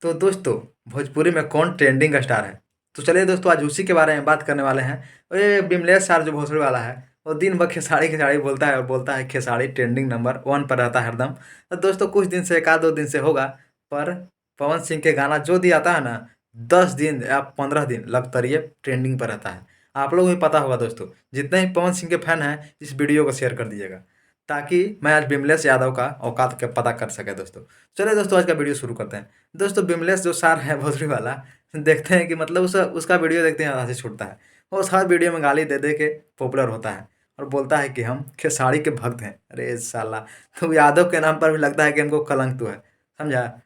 तो दोस्तों, भोजपुरी में कौन ट्रेंडिंग स्टार है? तो चलिए दोस्तों, आज उसी के बारे में बात करने वाले हैं। ये बिमलेश सर जो भोसड़ी वाला है, वो दिन भर खेसारी खेसारी बोलता है और बोलता है खेसारी ट्रेंडिंग नंबर 1 पर रहता है हरदम। तो दोस्तों, कुछ दिन से, 1 आध 2 दिन से होगा, पर पवन सिंह के गाना जो भी आता है ना, 10 दिन या 15 दिन लगातार ये ट्रेंडिंग पर रहता है। आप लोगों को भी पता होगा दोस्तों, जितने भी पवन सिंह के फैन हैं, इस वीडियो को शेयर कर दीजिएगा, ताकि मैं आज बिमलेश यादव का औकात का पता कर सके दोस्तों। चलिए दोस्तों, आज का वीडियो शुरू करते हैं। दोस्तों, बिमलेश जो सार है भोसड़ी वाला, देखते हैं कि मतलब उसका वीडियो देखते हैं, आधा से छूटता है। वो उस हर वीडियो में गाली दे दे के पॉपुलर होता है और बोलता है कि हम खेसारी के भक्त हैं। अरे साला, तो यादव के नाम पर भी लगता है कि हमको कलंक तो है, समझा?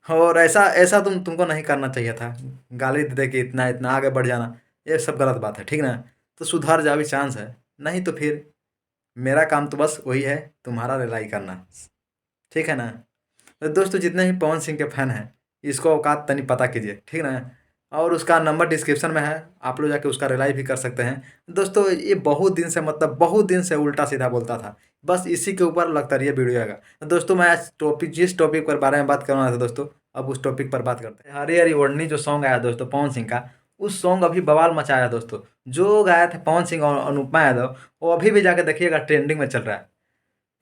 और ऐसा ऐसा तुमको नहीं करना चाहिए था, गाली दे दे के इतना इतना आगे बढ़ जाना। ये सब गलत बात है, ठीक ना? तो सुधार जा भी चांस है, नहीं तो फिर मेरा काम तो बस वही है, तुम्हारा रिलाई करना, ठीक है ना? तो दोस्तों, जितने भी पवन सिंह के फैन हैं, इसको औकात तनी पता कीजिए, ठीक ना? और उसका नंबर डिस्क्रिप्शन में है, आप लोग जाके उसका रिलाई भी कर सकते हैं। दोस्तों, ये बहुत दिन से, मतलब बहुत दिन से उल्टा सीधा बोलता था, बस इसी के ऊपर लगता रही है वीडियो आएगा। तो दोस्तों, मैं आज जिस टॉपिक पर बारे में बात करना था दोस्तों, अब उस टॉपिक पर बात करते हैं। हरी हरी ओढ़नी जो सॉन्ग आया दोस्तों पवन सिंह का, उस सॉन्ग अभी बवाल मचाया दोस्तों। जो गाया था पवन सिंह और अनुपमा यादव, वो अभी भी जाके देखिएगा, ट्रेंडिंग में चल रहा है।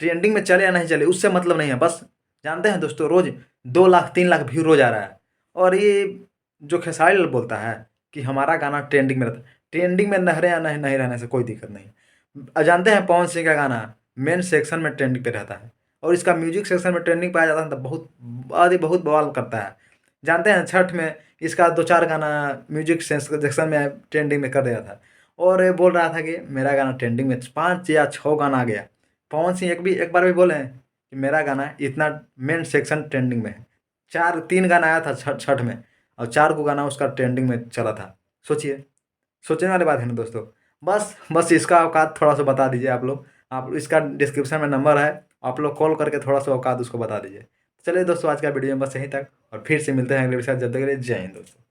ट्रेंडिंग में चले या नहीं चले उससे मतलब नहीं है, बस जानते हैं दोस्तों, रोज 2 लाख 3 लाख व्यू रोज आ रहा है। और ये जो खेसारी लाल बोलता है कि हमारा गाना ट्रेंडिंग में रहता है, ट्रेंडिंग में नहरे या नहीं नहीं रहने से कोई दिक्कत नहीं है। जानते हैं पवन सिंह का गाना मेन सेक्शन में ट्रेंडिंग पे रहता है, और इसका म्यूजिक सेक्शन में ट्रेंडिंग पे आ जाता है तो बहुत बवाल करता है। जानते हैं छठ में इसका 2 4 गाना म्यूजिक सेक्शन में ट्रेंडिंग में कर दिया था, और ये बोल रहा था कि मेरा गाना ट्रेंडिंग में 5 या 6 गाना आ गया। पवन सिंह एक बार भी बोले हैं कि मेरा गाना इतना मेन सेक्शन ट्रेंडिंग में है? 3 गाना आया था छठ छठ में, और 4 को गाना उसका ट्रेंडिंग में चला था। सोचिए, सोचने वाली बात है ना दोस्तों। बस इसका औकात थोड़ा सा बता दीजिए आप लोग। आप इसका डिस्क्रिप्शन में नंबर है, आप लोग कॉल करके थोड़ा सा औकात उसको बता दीजिए। चलिए दोस्तों, आज का वीडियो में बस यहीं तक, और फिर से मिलते हैं अगले विषय। जब तक के लिए जय हिंद दोस्तों।